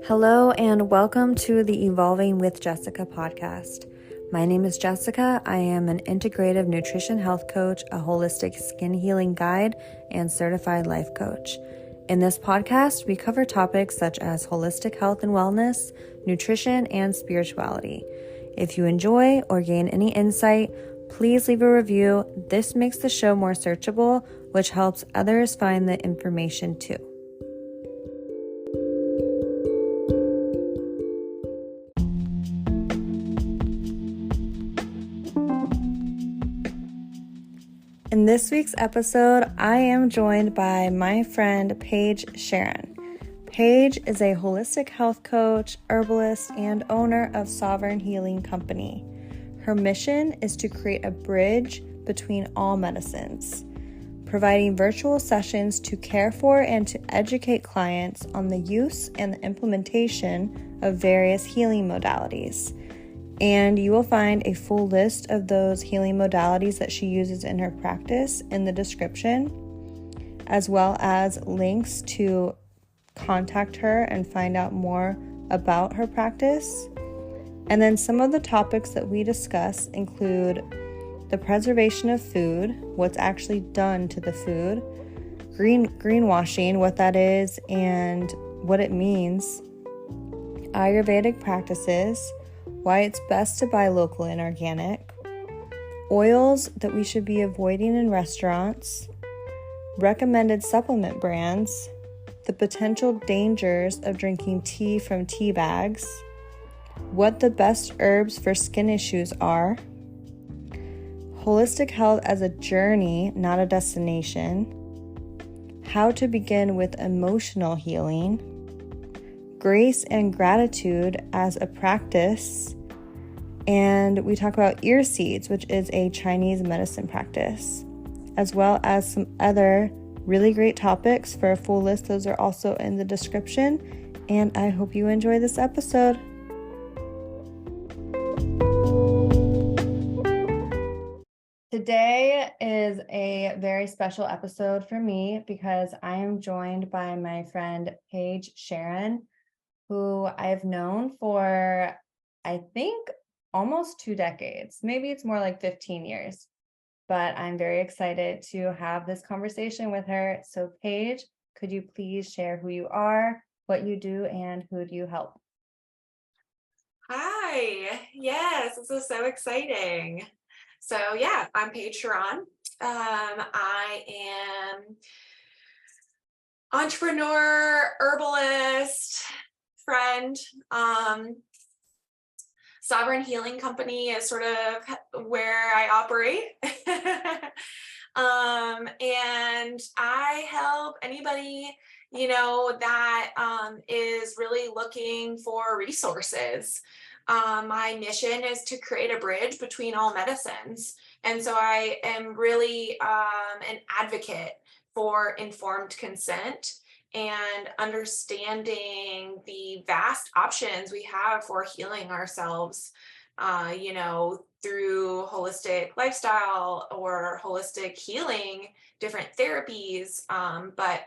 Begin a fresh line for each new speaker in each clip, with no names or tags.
Hello and welcome to the Evolving with Jessica podcast. My name is Jessica. I am an integrative nutrition health coach, a holistic skin healing guide, and certified life coach. In this podcast, we cover topics such as holistic health and wellness, nutrition, and spirituality. If you enjoy or gain any insight, please leave a review. This makes the show more searchable, which helps others find the information too. In this week's episode, I am joined by my friend Paige Charron. Paige is a holistic health coach, herbalist, and owner of Sovereign Healing Company. Her mission is to create a bridge between all medicines, providing virtual sessions to care for and to educate clients on the use and the implementation of various healing modalities. And you will find a full list of those healing modalities that she uses in her practice in the description, as well as links to contact her and find out more about her practice. And then some of the topics that we discuss include the preservation of food, what's actually done to the food, greenwashing, what that is and what it means, Ayurvedic practices, why it's best to buy local and organic, oils that we should be avoiding in restaurants, recommended supplement brands, the potential dangers of drinking tea from tea bags, what the best herbs for skin issues are, holistic health as a journey, not a destination, how to begin with emotional healing, grace and gratitude as a practice, and we talk about ear seeds, which is a Chinese medicine practice, as well as some other really great topics. For a full list, those are also in the description, and I hope you enjoy this episode. Today is a very special episode for me because I am joined by my friend Paige Charron, who I've known for, I think, almost 2 decades. Maybe it's more like 15 years, but I'm very excited to have this conversation with her. So Paige, could you please share who you are, what you do, and who do you help?
Hi, yes, this is so exciting. So yeah, I'm Paige Charron. I am entrepreneur, herbalist, friend. Sovereign Healing Company is sort of where I operate. And I help anybody, that is really looking for resources. My mission is to create a bridge between all medicines. And so I am really an advocate for informed consent and understanding the vast options we have for healing ourselves, through holistic lifestyle or holistic healing, different therapies. But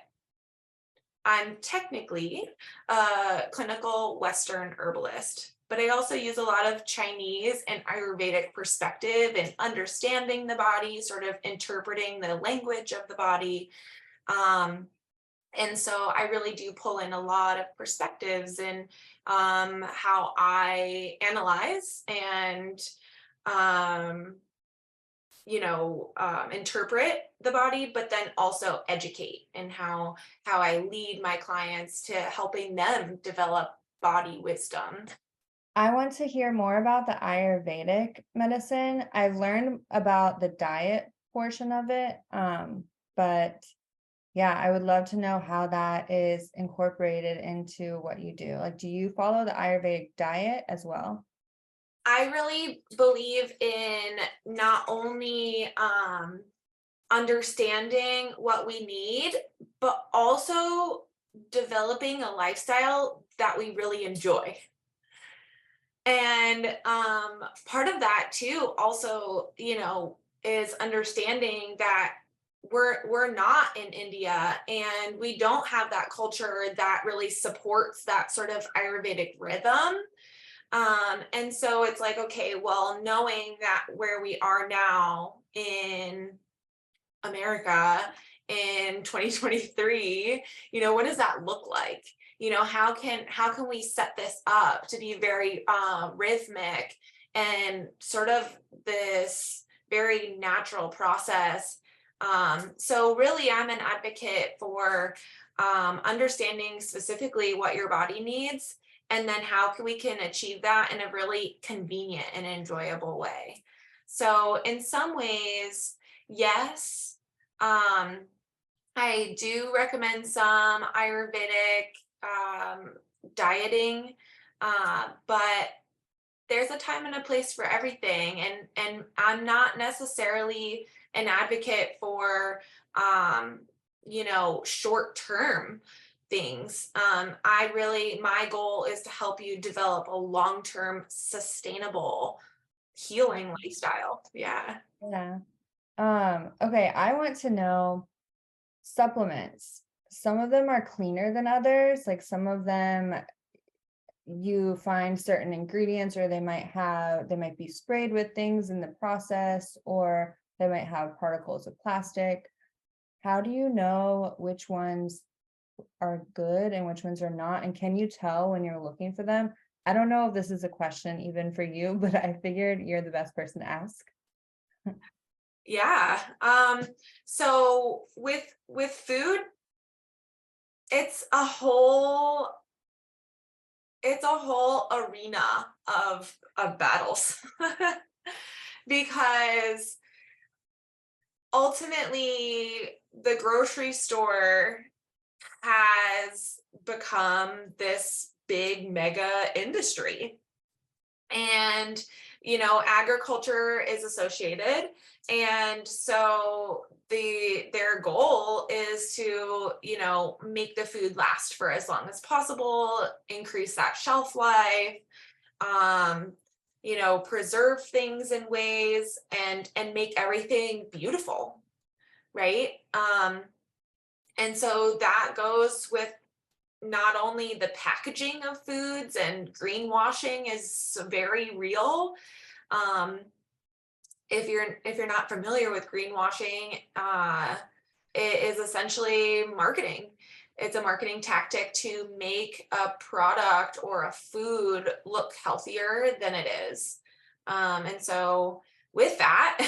I'm technically a clinical Western herbalist, but I also use a lot of Chinese and Ayurvedic perspective in understanding the body, sort of interpreting the language of the body. And so I really do pull in a lot of perspectives in how I analyze and, interpret the body, but then also educate in how I lead my clients to helping them develop body wisdom.
I want to hear more about the Ayurvedic medicine. I've learned about the diet portion of it, but yeah, I would love to know how that is incorporated into what you do. Like, do you follow the Ayurvedic diet as well?
I really believe in not only understanding what we need, but also developing a lifestyle that we really enjoy. And part of that too, also, is understanding that we're not in India, and we don't have that culture that really supports that sort of Ayurvedic rhythm. And so it's like, okay, well, knowing that where we are now in America in 2023, what does that look like? How can we set this up to be very rhythmic and sort of this very natural process? So really, I'm an advocate for understanding specifically what your body needs, and then how we can achieve that in a really convenient and enjoyable way. So in some ways, yes, I do recommend some Ayurvedic dieting, but there's a time and a place for everything, and I'm not necessarily an advocate for short-term things. My goal is to help you develop a long-term sustainable healing lifestyle. Yeah.
Yeah. Okay, I want to know supplements. Some of them are cleaner than others. Like some of them you find certain ingredients, or they might be sprayed with things in the process, or they might have particles of plastic. How do you know which ones are good and which ones are not? And can you tell when you're looking for them? I don't know if this is a question even for you, but I figured you're the best person to ask.
Yeah. So with food, it's a whole it's a whole arena of battles. Because ultimately the grocery store has become this big mega industry, and agriculture is associated, and so their goal is to make the food last for as long as possible, increase that shelf life, um preserve things in ways, and make everything beautiful, right? And so that goes with not only the packaging of foods, and greenwashing is very real. Um, if you're not familiar with greenwashing, it is essentially marketing. It's a marketing tactic to make a product or a food look healthier than it is. And so with that,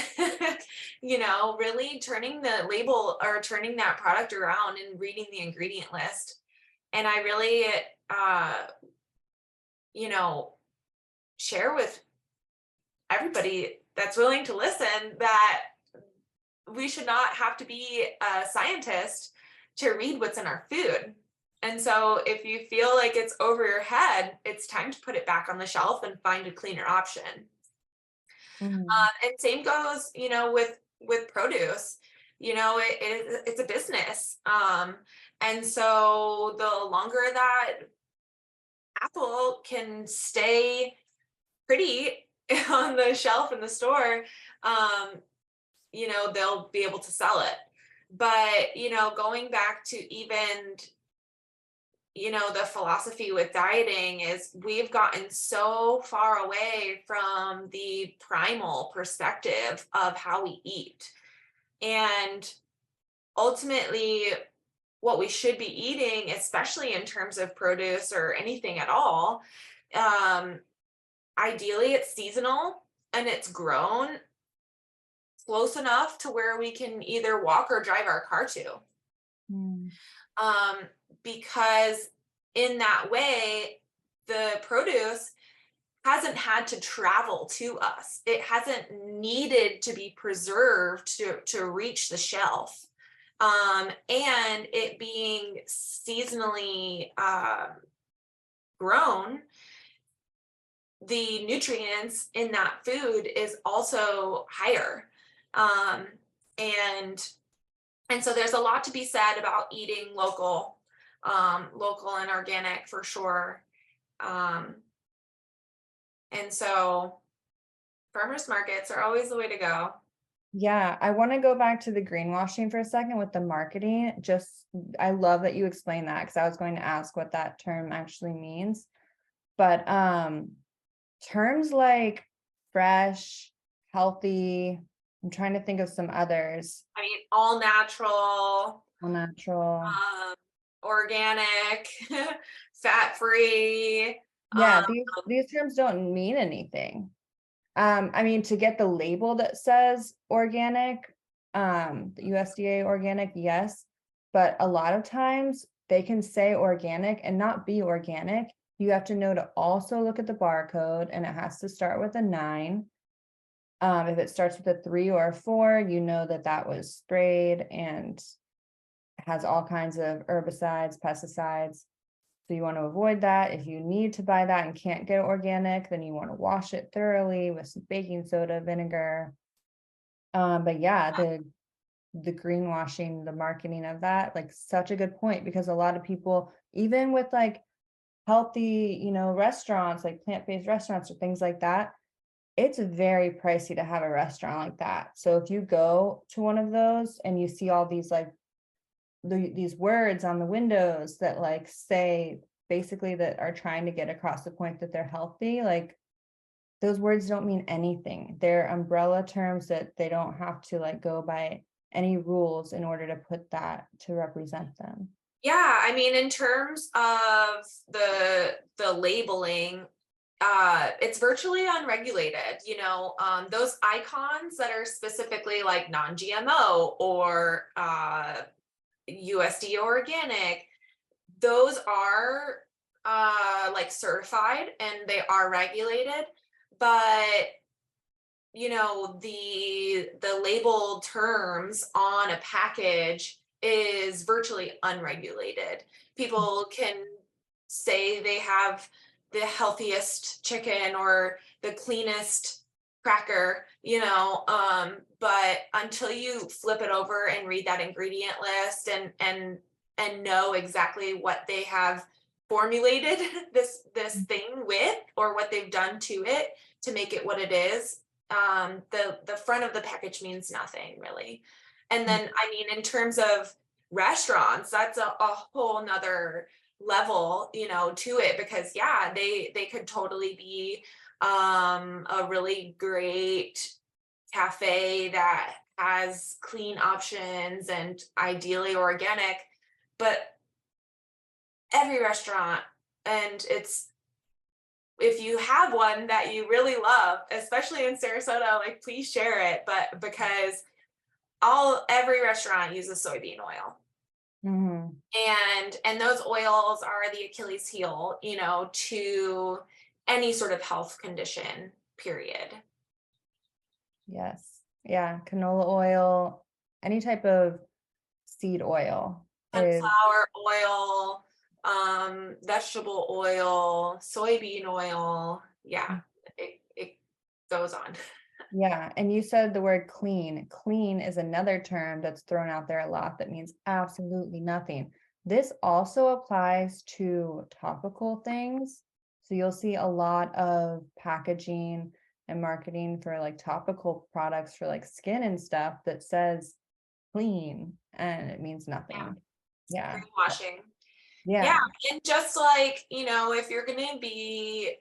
really turning the label or turning that product around and reading the ingredient list. And I really, uh, you know, share with everybody that's willing to listen that we should not have to be a scientist to read what's in our food. And so if you feel like it's over your head, it's time to put it back on the shelf and find a cleaner option.
Mhm.
And same goes, with produce. It's a business. And so the longer that apple can stay pretty on the shelf in the store, um, they'll be able to sell it. But, going back to even, the philosophy with dieting is we've gotten so far away from the primal perspective of how we eat. And ultimately, what we should be eating, especially in terms of produce or anything at all, um, ideally it's seasonal and it's grown close enough to where we can either walk or drive our car to.
Mm.
Um, because in that way, the produce hasn't had to travel to us. It hasn't needed to be preserved to reach the shelf. And it being seasonally grown, the nutrients in that food is also higher. Um, and and so there's a lot to be said about eating local and organic for sure. Um, and so farmers markets are always the way to go.
Yeah, I want to go back to the greenwashing for a second with the marketing. I love that you explained that because I was going to ask what that term actually means. But terms like fresh, healthy, I'm trying to think of some others.
I mean, all natural,
All natural.
um, organic, fat free.
Yeah, these terms don't mean anything. I mean, to get the label that says organic, the USDA organic, yes, but a lot of times they can say organic and not be organic. You have to know to also look at the barcode, and it has to start with a 9. If it starts with a 3 or a 4, you know that that was sprayed and has all kinds of herbicides, pesticides. So you want to avoid that. If you need to buy that and can't get it organic, then you want to wash it thoroughly with some baking soda, vinegar. But yeah, the greenwashing, the marketing of that, like such a good point because a lot of people, even with like healthy, restaurants, like plant-based restaurants or things like that, it's very pricey to have a restaurant like that. So if you go to one of those and you see all these like these words on the windows that like say basically that are trying to get across the point that they're healthy, like those words don't mean anything. They're umbrella terms that they don't have to like go by any rules in order to put that to represent them.
Yeah, I mean, in terms of the labeling, it's virtually unregulated. Those icons that are specifically like non-GMO or USD organic, those are like certified and they are regulated, but the labeled terms on a package is virtually unregulated. People can say they have the healthiest chicken or the cleanest cracker, but until you flip it over and read that ingredient list and know exactly what they have formulated this thing with, or what they've done to it to make it what it is, the front of the package means nothing really. And then, I mean, in terms of restaurants, that's a whole nother level, to it, because yeah, they could totally be a really great cafe that has clean options and ideally organic, but every restaurant, and it's, if you have one that you really love, especially in Sarasota, like please share it. But because every restaurant uses soybean oil.
Mhm.
And those oils are the Achilles heel, to any sort of health condition, period.
Yes. Yeah, canola oil, any type of seed oil is,
Sunflower oil, vegetable oil, soybean oil. Yeah, it goes on.
yeah. And you said the word clean. Clean is another term that's thrown out there a lot that means absolutely nothing. This also applies to topical things. So you'll see a lot of packaging and marketing for like topical products for like skin and stuff that says clean and it means
Yeah,
nothing. Yeah.
greenwashing. Yeah,
Yeah.
and just like, if you're gonna be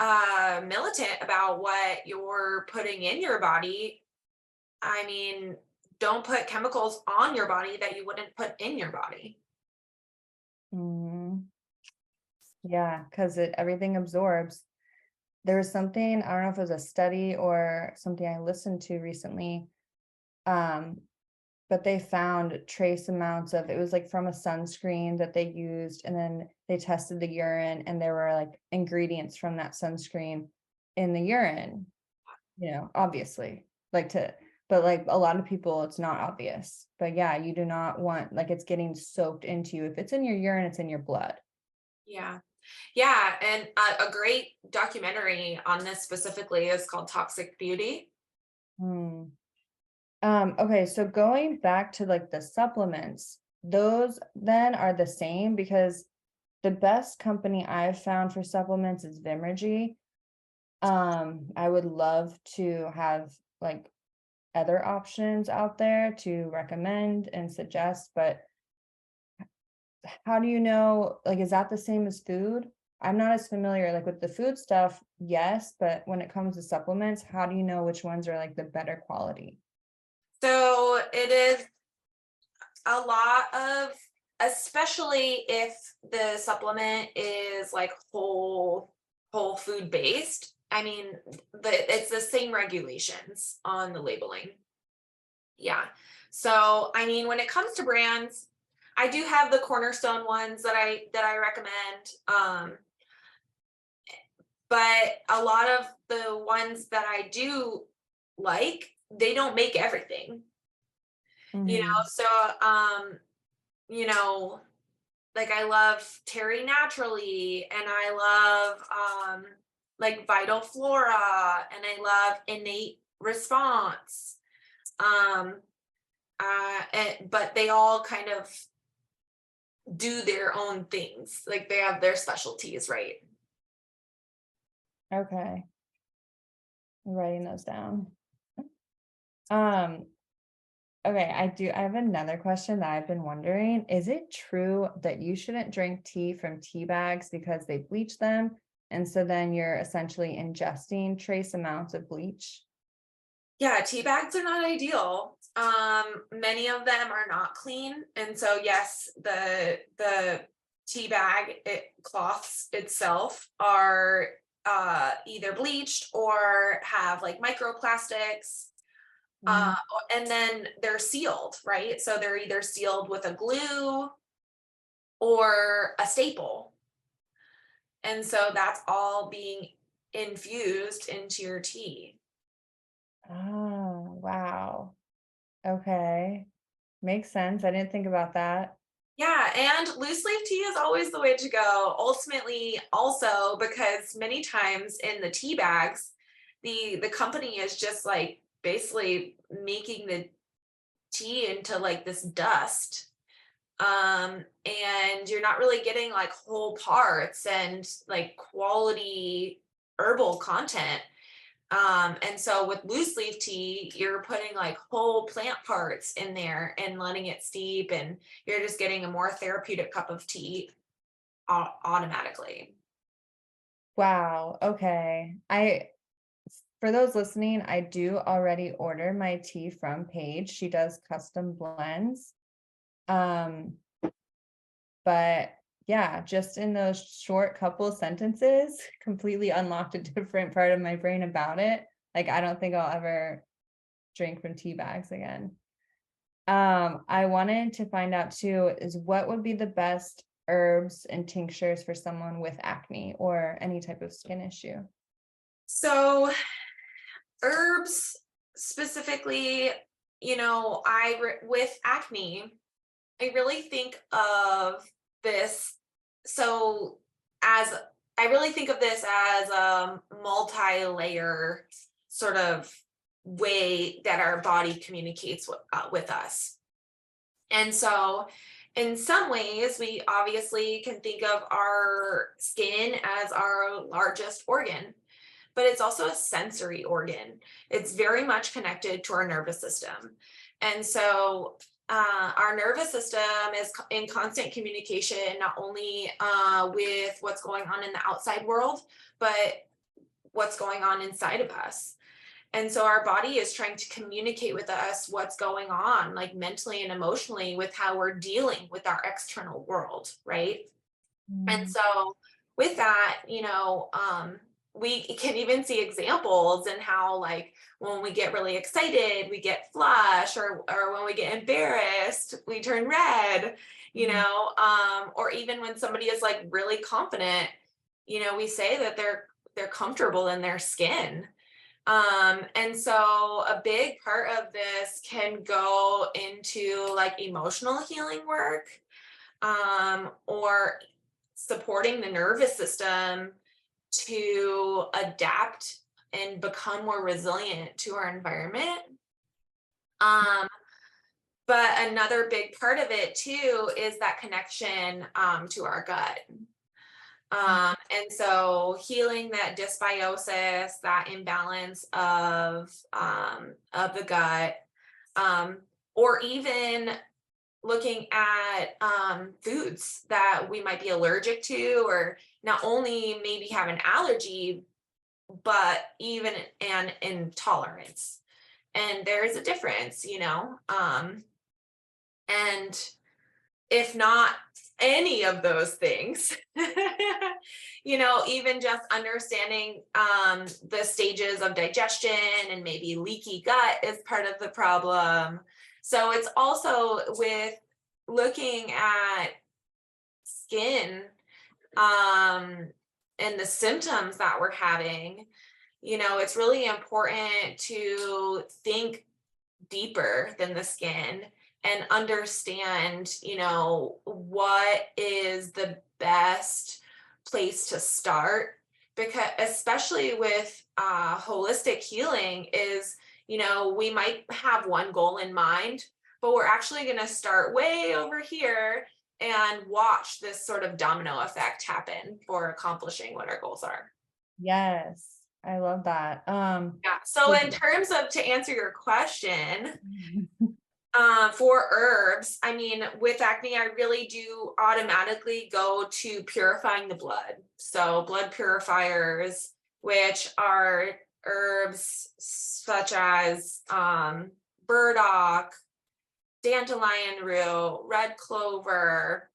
militant about what you're putting in your body, I mean, don't put chemicals on your body that you wouldn't put in your body.
Mhm. Yeah, because it everything absorbs. There was something, I don't know if it was a study or something I listened to recently, um, but they found trace amounts of it was like from a sunscreen that they used, and then they tested the urine, and there were like ingredients from that sunscreen in the urine, obviously, like but like a lot of people, it's not obvious. But yeah, you do not want like it's getting soaked into you. If it's in your urine, it's in your blood.
Yeah. Yeah, and a great documentary on this specifically is called Toxic Beauty.
Hmm. Okay, so going back to like the supplements, those then are the same because the best company I've found for supplements is Vimergy. I would love to have like other options out there to recommend and suggest, but how do you know, like, is that the same as food? I'm not as familiar, like, with the food stuff, yes, but when it comes to supplements, how do you know which ones are like the better quality?
So it is a lot of, especially if the supplement is like whole food based. I mean, it's the same regulations on the labeling. Yeah. So, I mean, when it comes to brands, I do have the cornerstone ones that I recommend. But a lot of the ones that I do like, they don't make everything.
Mhm.
So you know, like I love Terry Naturally, and I love like Vital Flora, and I love Innate Response. Um but they all kind of do their own things. Like they have their specialties, right?
Okay, I'm writing those down. Um, okay, I have another question that I've been wondering. Is it true that you shouldn't drink tea from tea bags because they bleach them? And so then you're essentially ingesting trace amounts of bleach?
Yeah, tea bags are not ideal. Many of them are not clean, and so yes, the tea bag cloths itself are either bleached or have like microplastics. Uh,
Mm.
and then they're sealed, right? So they're either sealed with a glue or a staple, and so that's all being infused into your tea.
Oh, wow. Okay. Makes sense. I didn't think about that.
Yeah, and loose leaf tea is always the way to go. Ultimately, also because many times in the tea bags, the company is just like basically making the tea into like this dust. And you're not really getting like whole parts and like quality herbal content. And so with loose leaf tea, you're putting like whole plant parts in there and letting it steep, and you're just getting a more therapeutic cup of tea automatically.
Wow. Okay. For those listening, I do already order my tea from Paige. She does custom blends. Um, but yeah, just in those short couple sentences, completely unlocked a different part of my brain about it. Like, I don't think I'll ever drink from tea bags again. I wanted to find out too is what would be the best herbs and tinctures for someone with acne or any type of skin issue?
So herbs specifically, with acne, I really think of this. So as I really think of this as a multi-layer sort of way that our body communicates with us. And so, in some ways, we obviously can think of our skin as our largest organ, but it's also a sensory organ. It's very much connected to our nervous system. And so, our nervous system is in constant communication, not only with what's going on in the outside world, but what's going on inside of us. And so our body is trying to communicate with us what's going on, like mentally and emotionally, with how we're dealing with our external world, right? And
Mm.
so with that, we can even see examples in how, like, when we get really excited, we get flush, or when we get embarrassed, we turn red,
Mm.
or even when somebody is like really confident, we say that they're comfortable in their skin. And so a big part of this can go into like emotional healing work, or supporting the nervous system to adapt and become more resilient to our environment. Um, but another big part of it too is that connection to our gut. And so healing that dysbiosis, that imbalance of the gut, or even looking at foods that we might be allergic to, or not only maybe have an allergy, but even an intolerance. And there is a difference, and if not any of those things, even just understanding the stages of digestion, and maybe leaky gut is part of the problem. So it's also with looking at skin, and the symptoms that we're having. It's really important to think deeper than the skin and understand, what is the best place to start. Because especially with holistic healing is, we might have one goal in mind, but we're actually going to start way over here and watch this sort of domino effect happen for accomplishing what our goals are.
Yes, I love that.
Yeah. So in terms of, to answer your question, for herbs, I mean, with acne, I really do automatically go to purifying the blood. So blood purifiers, which are herbs such as burdock, dandelion root, red clover,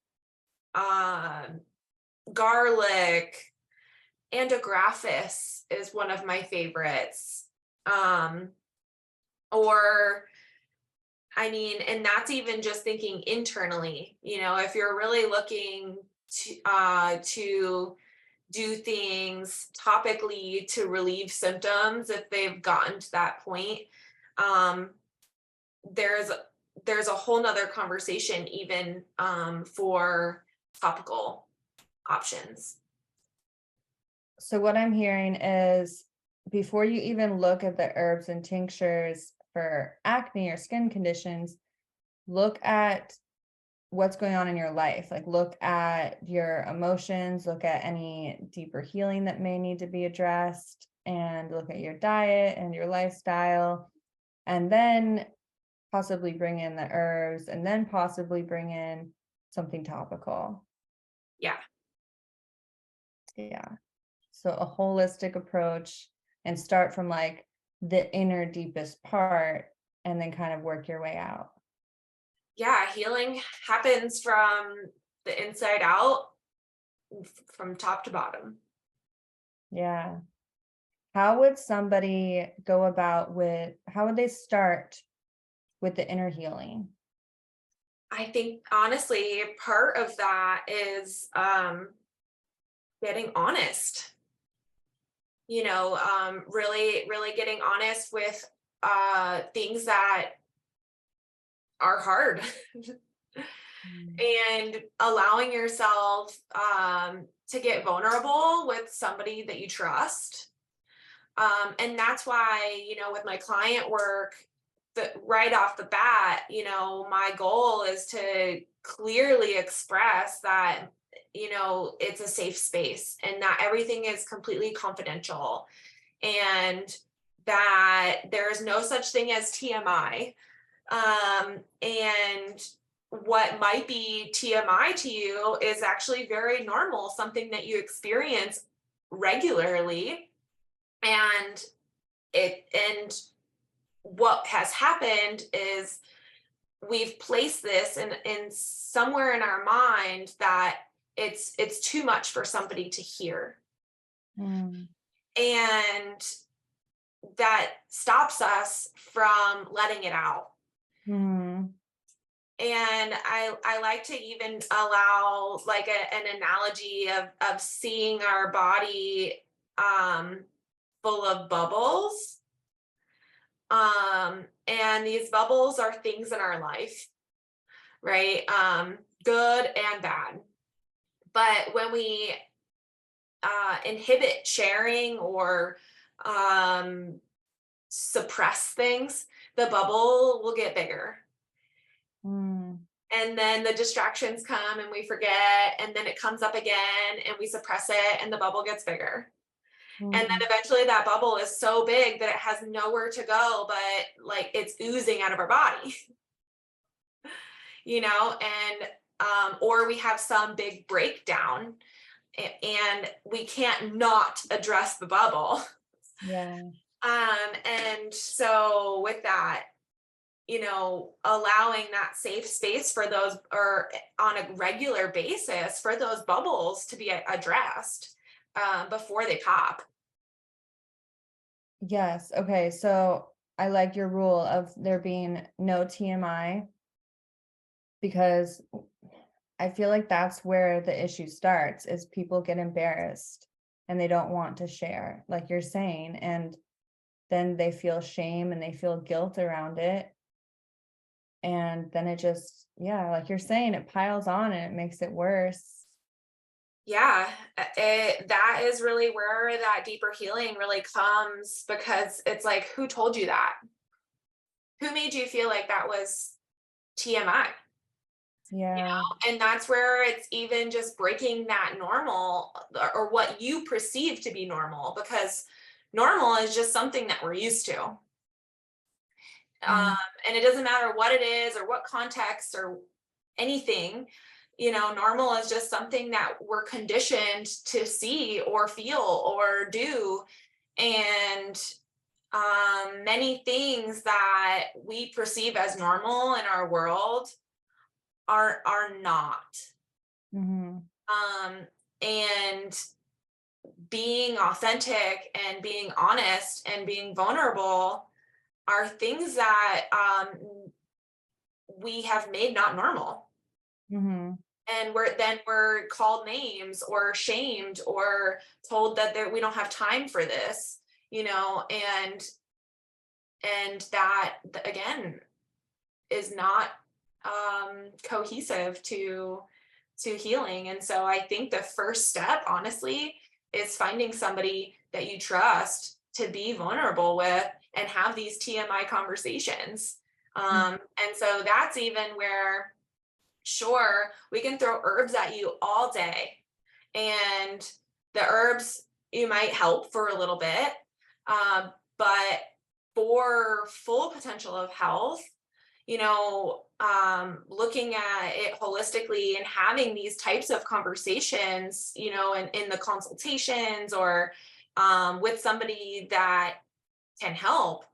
garlic, antigraphis is one of my favorites. Or I mean, and that's even just thinking internally, if you're really looking to do things topically to relieve symptoms, if they've gotten to that point, um, there's there's a whole nother conversation even for topical options.
So what I'm hearing is before you even look at the herbs and tinctures for acne or skin conditions, look at what's going on in your life. Like look at your emotions, look at any deeper healing that may need to be addressed, and look at your diet and your lifestyle, and then possibly bring in the herbs, and then possibly bring in something topical.
Yeah.
Yeah. So a holistic approach, and start from like the inner deepest part and then kind of work your way out.
Yeah, healing happens from the inside out, from top to bottom.
Yeah. How would somebody go about how would they start with the inner healing?
I think honestly, part of that is getting honest. Really, really getting honest with things that are hard, and allowing yourself to get vulnerable with somebody that you trust. And that's why, with my client work, right off the bat, my goal is to clearly express that, it's a safe space and that everything is completely confidential, and that there's no such thing as TMI. And what might be TMI to you is actually very normal, something that you experience regularly. And what has happened is we've placed this in somewhere in our mind that it's too much for somebody to hear.
Mm.
And that stops us from letting it out.
Mm.
And I like to even allow like an analogy of seeing our body full of bubbles. And these bubbles are things in our life, right? Good and bad. But when we inhibit sharing or suppress things, the bubble will get bigger.
Mm.
And then the distractions come and we forget, and then it comes up again and we suppress it and the bubble gets bigger. And then
Mhm.
eventually that bubble is so big that it has nowhere to go, but like it's oozing out of our body, and or we have some big breakdown and we can't not address the bubble.
Yeah.
And so with that, allowing that safe space for those, or on a regular basis for those bubbles to be addressed before they pop.
Yes. Okay. So I like your rule of there being no TMI because I feel like that's where the issue starts is people get embarrassed and they don't want to share, like you're saying, and then they feel shame and they feel guilt around it. And then it just, yeah, like you're saying, it piles on and it makes it worse.
Yeah, that is really where that deeper healing really comes, because it's like, who told you that? Who made you feel like that was TMI?
Yeah.
And that's where it's even just breaking that normal, or what you perceive to be normal, because normal is just something that we're used to.
Mhm.
And it doesn't matter what it is or what context or anything, normal is just something that we're conditioned to see or feel or do. And many things that we perceive as normal in our world are not.
Mhm.
Um, and being authentic and being honest and being vulnerable are things that we have made not normal.
Mhm.
And we're called names or shamed or told that we don't have time for this, and that again is not cohesive to healing. And so I think the first step, honestly, is finding somebody that you trust to be vulnerable with and have these TMI conversations. And so that's even where, sure, we can throw herbs at you all day, and the herbs, you might help for a little bit, but for full potential of health, looking at it holistically and having these types of conversations, in the consultations, or with somebody that can help,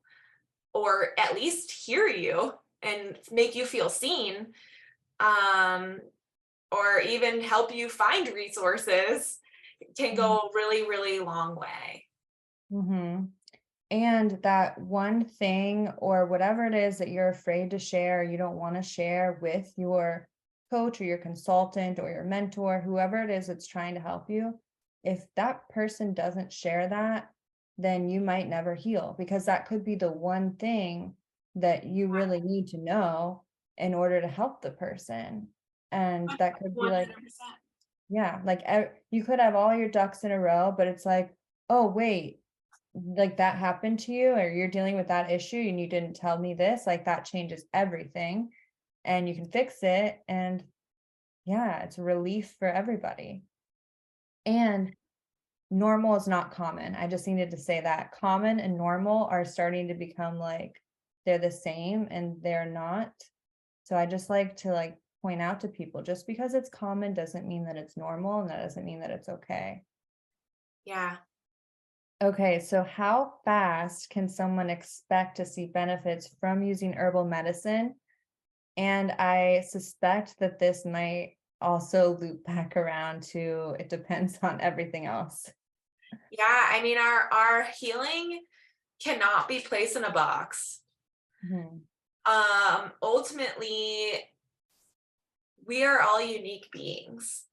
or at least hear you and make you feel seen, um, or even help you find resources, can
Mhm.
go a really, really long way.
Mhm. And that one thing or whatever it is that you're afraid to share, you don't want to share with your coach or your consultant or your mentor, whoever it is that's trying to help you, if that person doesn't share that, then you might never heal because that could be the one thing that you really need to know in order to help the person. And that could be like,
100%.
yeah, like you could have all your ducks in a row, but it's like, oh, wait, like that happened to you or you're dealing with that issue and you didn't tell me this, like that changes everything and you can fix it. And yeah, it's a relief for everybody. And normal is not common. I just needed to say that common and normal are starting to become like they're the same and they're not. So I just like to like point out to people just because it's common doesn't mean that it's normal and that doesn't mean that it's okay.
Yeah.
Okay, so how fast can someone expect to see benefits from using herbal medicine? And I suspect that this might also loop back around to it depends on everything else.
Yeah. I mean, our healing cannot be placed in a box.
Mhm.
Ultimately, we are all unique beings,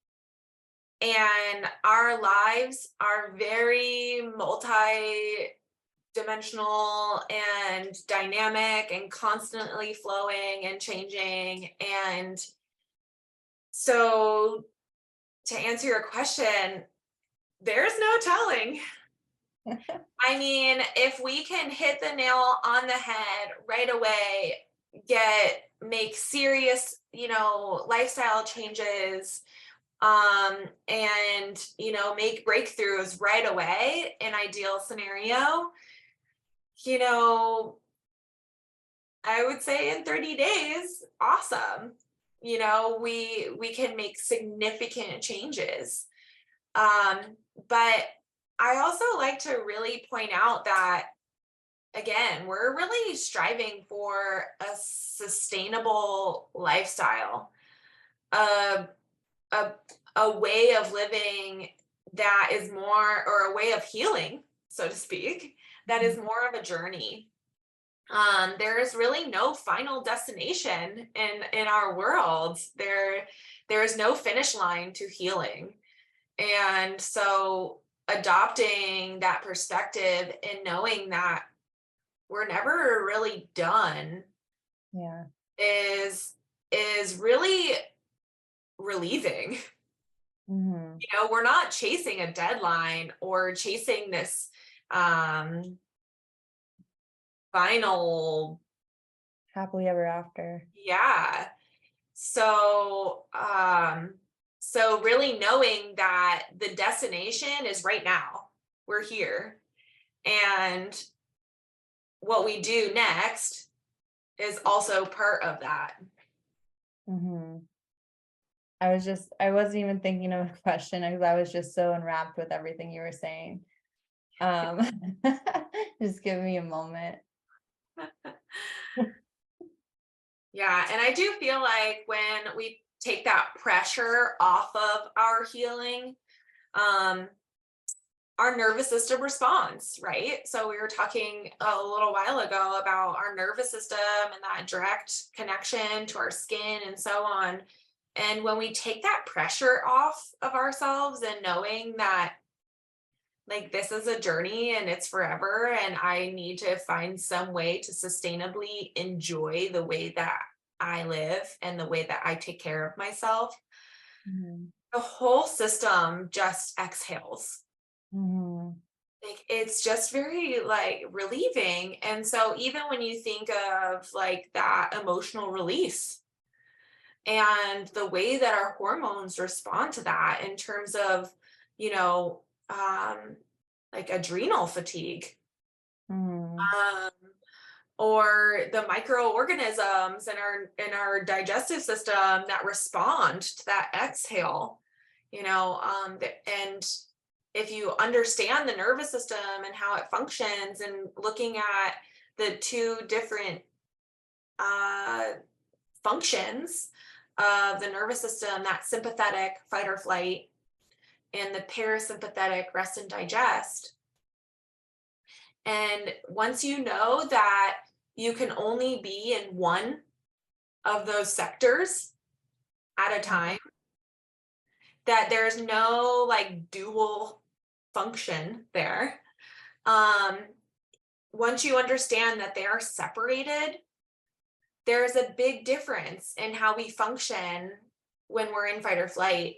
and our lives are very multi-dimensional and dynamic and constantly flowing and changing. And so, to answer your question, there's no telling. I mean, if we can hit the nail on the head right away, make serious lifestyle changes, and, make breakthroughs right away in ideal scenario, you know, I would say in 30 days, awesome. We can make significant changes. But I also like to really point out that, again, we're really striving for a sustainable lifestyle, a, a, a way of living that is more, or a way of healing, so to speak, that is more of a journey. There is really no final destination in our world. There is no finish line to healing. And so adopting that perspective and knowing that we're never really done
Yeah.
is really relieving.
Mm-hmm.
We're not chasing a deadline or chasing this final.
Happily ever after.
Yeah. So really knowing that the destination is right now. We're here. And what we do next is also part of that.
Mm-hmm. I wasn't even thinking of a question because I was just so enwrapped with everything you were saying. Just give me a moment.
Yeah. And I do feel like when we take that pressure off of our healing, our nervous system responds, right? So we were talking a little while ago about our nervous system and that direct connection to our skin and so on. And when we take that pressure off of ourselves and knowing that, like, this is a journey and it's forever, and I need to find some way to sustainably enjoy the way that I live and the way that I take care of myself,
Mm-hmm.
the whole system just exhales.
Mm-hmm.
Like, it's just very, like, relieving. And so even when you think of like that emotional release and the way that our hormones respond to that in terms of, you know, like adrenal fatigue,
Mm-hmm.
um, or the microorganisms in our digestive system that respond to that exhale, and if you understand the nervous system and how it functions, and looking at the two different uh, functions of the nervous system, that sympathetic fight or flight and the parasympathetic rest and digest. And once you know that you can only be in one of those sectors at a time, that there's no like dual function there. Um, Once you understand that they are separated, there's a big difference in how we function when we're in fight or flight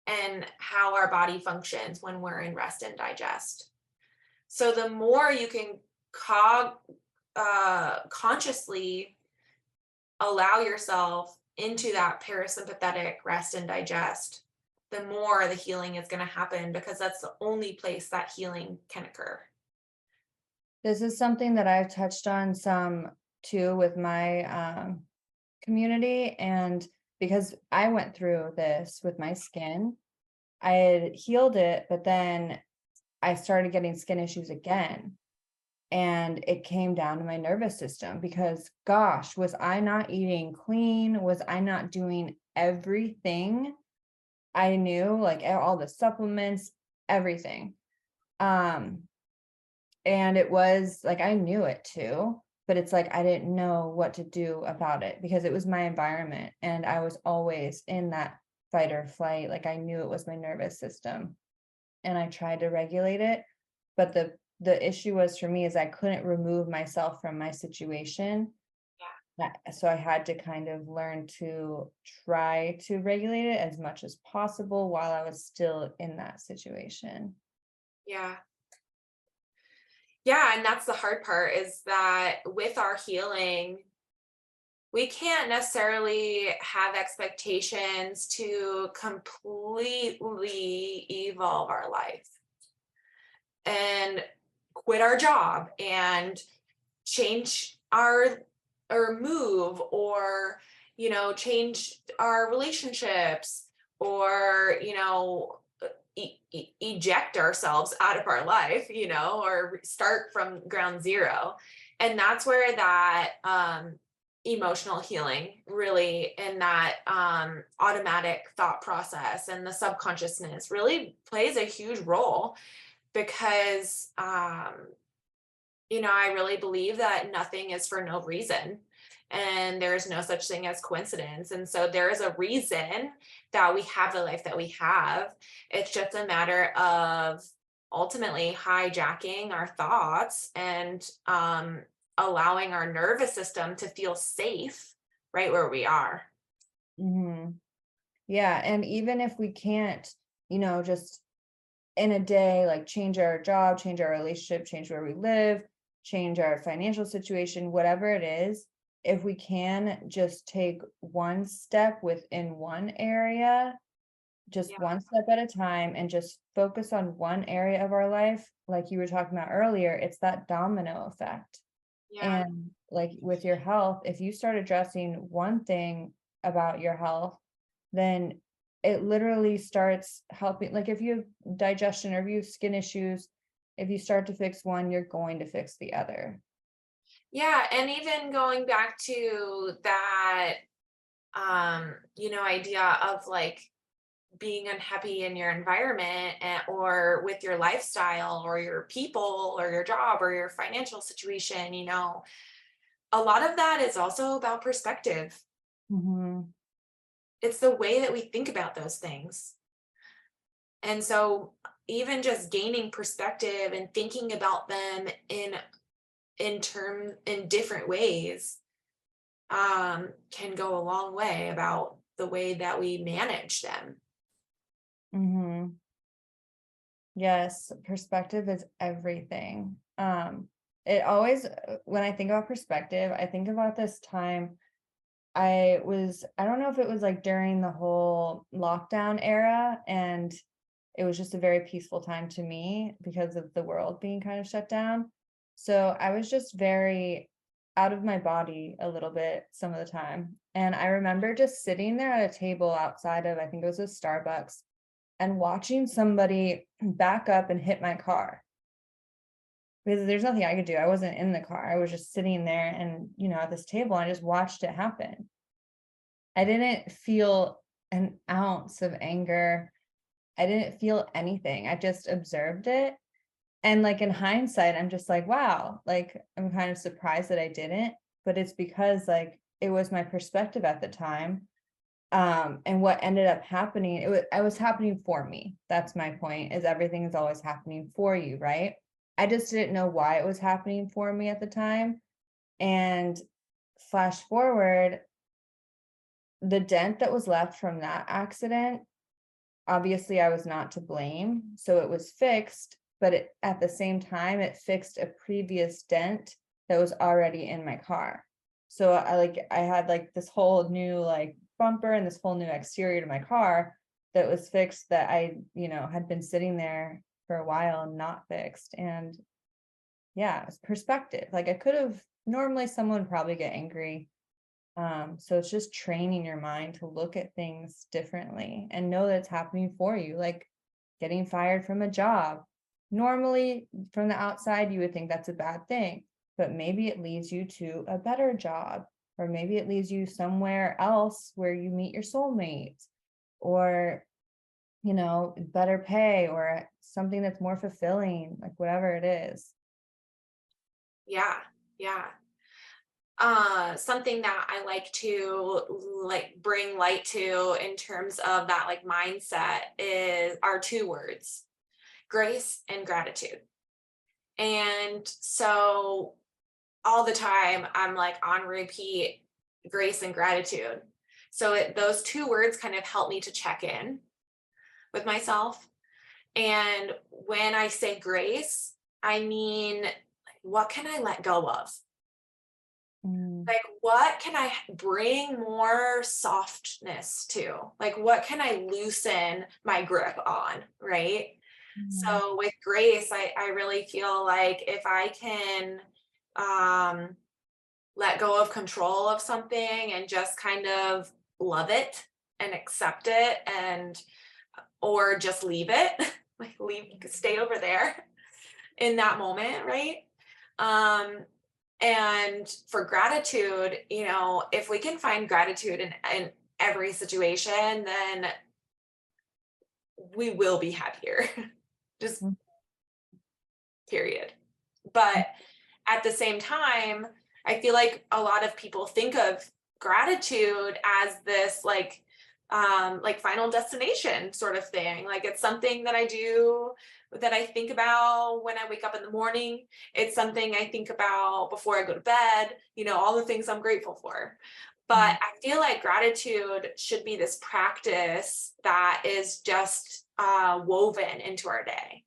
and how our body functions when we're in rest and digest. So the more you can consciously allow yourself into that parasympathetic rest and digest, the more the healing is going to happen, because that's the only place that healing can occur.
This is something that I've touched on some too with my community. And because I went through this with my skin, I had healed it, but then I started getting skin issues again. And it came down to my nervous system because, gosh, was I not eating clean? Was I not doing everything I knew, like all the supplements, everything? And it was like, I knew it too, but it's like, I didn't know what to do about it because it was my environment. And I was always in that fight or flight. Like I knew it was my nervous system and I tried to regulate it. But the issue was for me is I couldn't remove myself from my situation. So I had to kind of learn to try to regulate it as much as possible while I was still in that situation.
Yeah. Yeah. And that's the hard part, is that with our healing, we can't necessarily have expectations to completely evolve our life and quit our job and change our or move or change our relationships or eject ourselves out of our life, or start from ground zero. And that's where that emotional healing really, and that automatic thought process and the subconsciousness really plays a huge role, because I really believe that nothing is for no reason, and there's no such thing as coincidence. And so there is a reason that we have the life that we have. It's just a matter of ultimately hijacking our thoughts and allowing our nervous system to feel safe right where we are.
Hmm. Yeah. And even if we can't, just in a day, like change our job, change our relationship, change where we live, change our financial situation, whatever it is, if we can just take one step within one area, just
Yeah.
one step at a time, and just focus on one area of our life, like you were talking about earlier, it's that domino effect.
Yeah.
And like with your health, if you start addressing one thing about your health, then it literally starts helping. Like if you have digestion or if you have skin issues, if you start to fix one, you're going to fix the other.
Yeah. And even going back to that, idea of like being unhappy in your environment, or with your lifestyle or your people or your job or your financial situation, a lot of that is also about perspective.
Hmm.
It's the way that we think about those things. And so even just gaining perspective and thinking about them in different ways can go a long way about the way that we manage them.
Hmm. Yes, perspective is everything. It always, when I think about perspective, I think about this time I don't know if it was like during the whole lockdown era, and it was just a very peaceful time to me because of the world being kind of shut down. So I was just very out of my body a little bit some of the time. And I remember just sitting there at a table outside of, I think it was a Starbucks, and watching somebody back up and hit my car because there's nothing I could do. I wasn't in the car. I was just sitting there and, at this table, I just watched it happen. I didn't feel an ounce of anger. I didn't feel anything. I just observed it. And like in hindsight, I'm just like, wow, like I'm kind of surprised that I didn't, but it's because like it was my perspective at the time. And what ended up happening, I was happening for me. That's my point, is everything is always happening for you, right? I just didn't know why it was happening for me at the time. And flash forward, the dent that was left from that accident, obviously I was not to blame, so it was fixed, but at the same time, it fixed a previous dent that was already in my car. So I had like this whole new like bumper and this whole new exterior to my car that was fixed, that I, had been sitting there for a while and not fixed. And yeah, it's perspective. Like I could have, normally someone would probably get angry. So it's just training your mind to look at things differently and know that it's happening for you, like getting fired from a job. Normally, from the outside, you would think that's a bad thing, but maybe it leads you to a better job, or maybe it leads you somewhere else where you meet your soulmate, or, better pay, or something that's more fulfilling, like whatever it is.
Yeah. Yeah. Something that I like to like bring light to in terms of that like mindset is our two words: grace and gratitude. And so all the time I'm like on repeat, grace and gratitude. So those two words kind of help me to check in with myself. And when I say grace, I mean, what can I let go of? Like, what can I bring more softness to? Like, what can I loosen my grip on, right?
Mm-hmm.
So with grace, I really feel like if I can um, let go of control of something and just kind of love it and accept it and or just leave it, like leave, stay over there in that moment, right? Um, and for gratitude, if we can find gratitude in every situation, then we will be happier. Just period. But at the same time, I feel like a lot of people think of gratitude as this like final destination sort of thing. Like it's something that I do that I think about when I wake up in the morning. It's something I think about before I go to bed, all the things I'm grateful for. But I feel like gratitude should be this practice that is just woven into our day.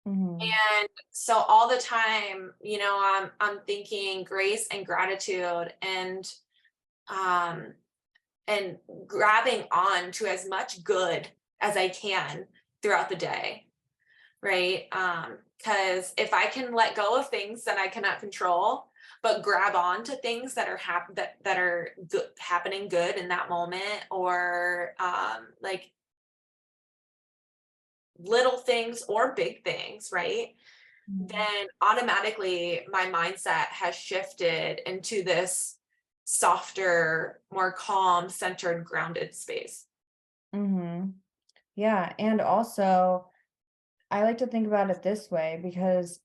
Mm-hmm.
And so all the time, I'm thinking grace and gratitude um and grabbing on to as much good as I can throughout the day, right? Because if I can let go of things that I cannot control, but grab on to things that are that are good, happening good in that moment, or like little things or big things, right? Then automatically my mindset has shifted into this softer, more calm, centered, grounded space.
Mm-hmm. Yeah. And also, I like to think about it this way because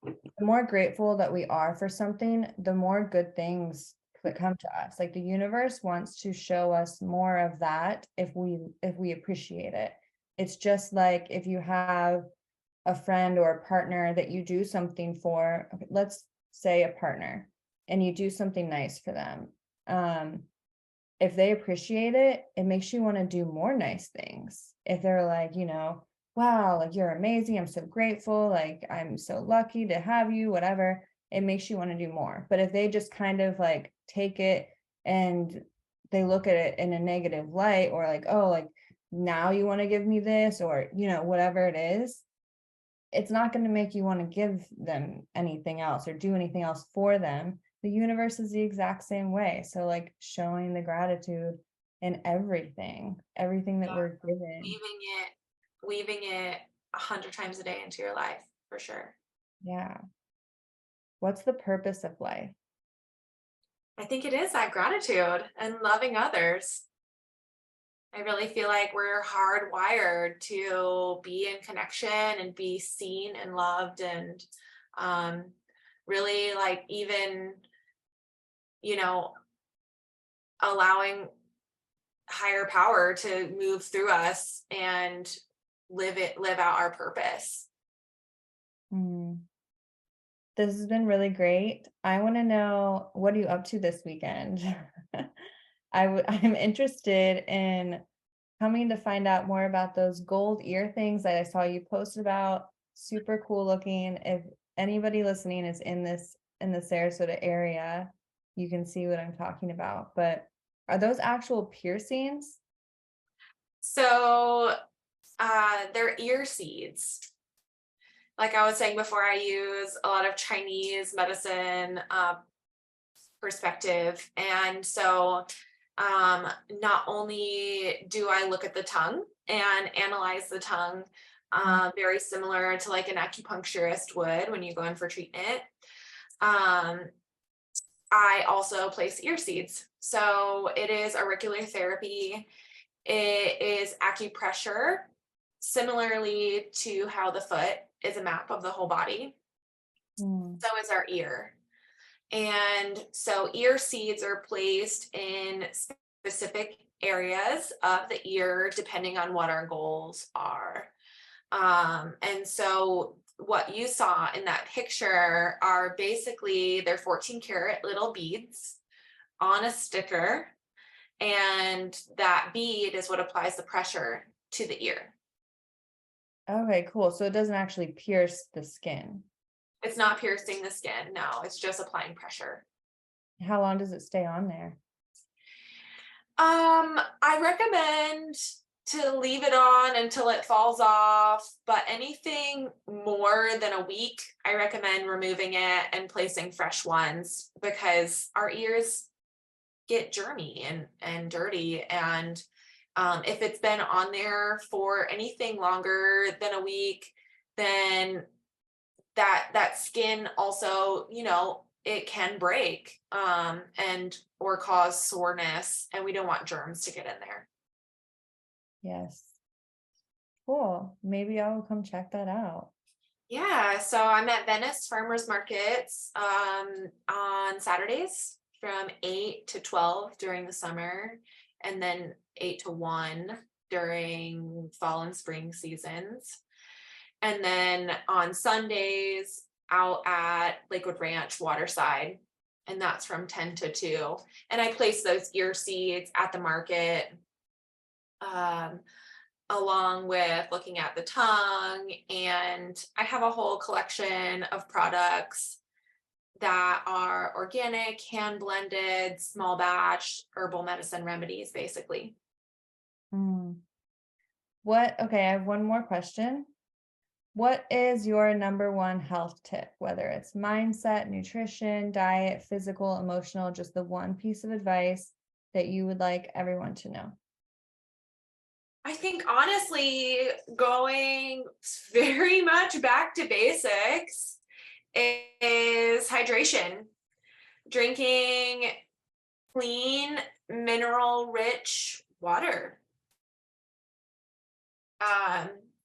the more grateful that we are for something, the more good things that come to us. Like the universe wants to show us more of that if we appreciate it. It's just like if you have a friend or a partner that you do something for, okay, let's say a partner, and you do something nice for them. If they appreciate it, it makes you want to do more nice things. If they're like, wow, like you're amazing. I'm so grateful. Like I'm so lucky to have you, whatever. It makes you want to do more. But if they just kind of like take it and they look at it in a negative light, or like, oh, like now you want to give me this, or, whatever it is, it's not going to make you want to give them anything else or do anything else for them. The universe is the exact same way. So like showing the gratitude in everything that
Yeah.
we're given.
Weaving it 100 times a day into your life for sure.
Yeah. What's the purpose of life?
I think it is that gratitude and loving others. I really feel like we're hardwired to be in connection and be seen and loved and um, really like even, you know, allowing higher power to move through us and live out our purpose.
Mm. This has been really great. I want to know, what are you up to this weekend? I'm interested in coming to find out more about those gold ear things that I saw you posted about. Super cool looking. If anybody listening is in the Sarasota area, you can see what I'm talking about. But are those actual piercings?
So they're ear seeds. Like I was saying before, I use a lot of Chinese medicine perspective. And so not only do I look at the tongue and analyze the tongue, very similar to like an acupuncturist would when you go in for treatment, um, I also place ear seeds. So it is auricular therapy. It is acupressure, similarly to how the foot is a map of the whole body.
Mm.
So is our ear. And so ear seeds are placed in specific areas of the ear depending on what our goals are. And so what you saw in that picture are basically they're 14 karat little beads on a sticker. And that bead is what applies the pressure to the ear.
Okay, cool. So it doesn't actually pierce the skin.
It's not piercing the skin. No, it's just applying pressure.
How long does it stay on there?
I recommend to leave it on until it falls off, but anything more than a week, I recommend removing it and placing fresh ones because our ears get germy and dirty. And if it's been on there for anything longer than a week, then that skin also, it can break and or cause soreness, and we don't want germs to get in there.
Yes. Cool. Maybe I'll come check that out.
Yeah, so I'm at Venice Farmers Markets on Saturdays from 8 to 12 during the summer, and then 8 to 1 during fall and spring seasons. And then on Sundays out at Lakewood Ranch Waterside, and that's from 10 to 2. And I place those ear seeds at the market, along with looking at the tongue. And I have a whole collection of products that are organic, hand blended, small batch herbal medicine remedies, basically.
Okay, I have one more question. What is your number one health tip, whether it's mindset, nutrition, diet, physical, emotional, just the one piece of advice that you would like everyone to know?
I think honestly, going very much back to basics is hydration. Drinking clean, mineral-rich water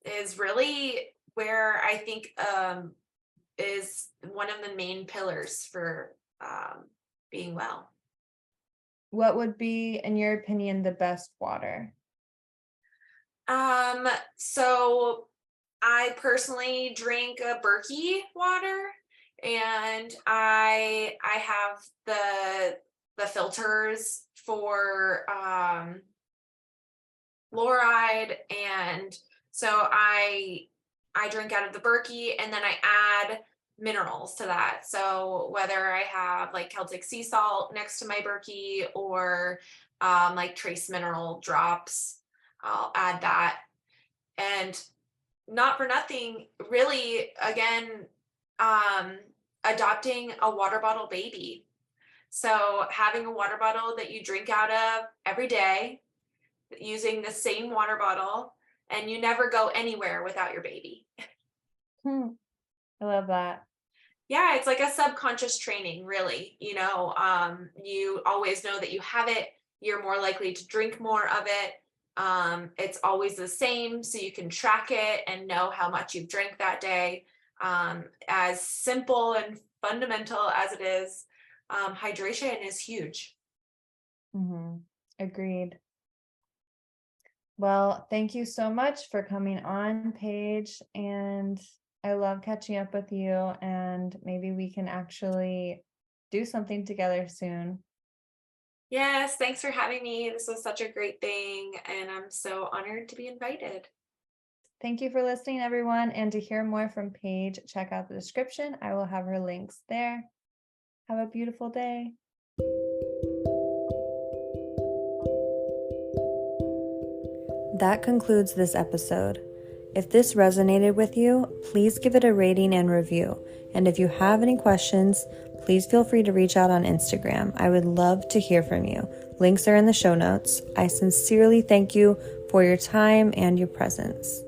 is really where I think is one of the main pillars for being well.
What would be, in your opinion, the best water?
So I personally drink a Berkey water, and I have the filters for fluoride, and so I drink out of the Berkey, and then I add minerals to that. So whether I have like Celtic sea salt next to my Berkey or like trace mineral drops, I'll add that. And not for nothing, really, again, adopting a water bottle baby. So having a water bottle that you drink out of every day, using the same water bottle, and you never go anywhere without your baby.
I love that.
Yeah, it's like a subconscious training, really. You always know that you have it. You're more likely to drink more of it. It's always the same, so you can track it and know how much you've drank that day. As simple and fundamental as it is, hydration is huge.
Agreed. Well, thank you so much for coming on, Paige, and I love catching up with you, and maybe we can actually do something together soon.
Yes, thanks for having me. This was such a great thing, and I'm so honored to be invited.
Thank you for listening, everyone, and to hear more from Paige, check out the description. I will have her links there. Have a beautiful day. That concludes this episode. If this resonated with you, please give it a rating and review. And if you have any questions, please feel free to reach out on Instagram. I would love to hear from you. Links are in the show notes. I sincerely thank you for your time and your presence.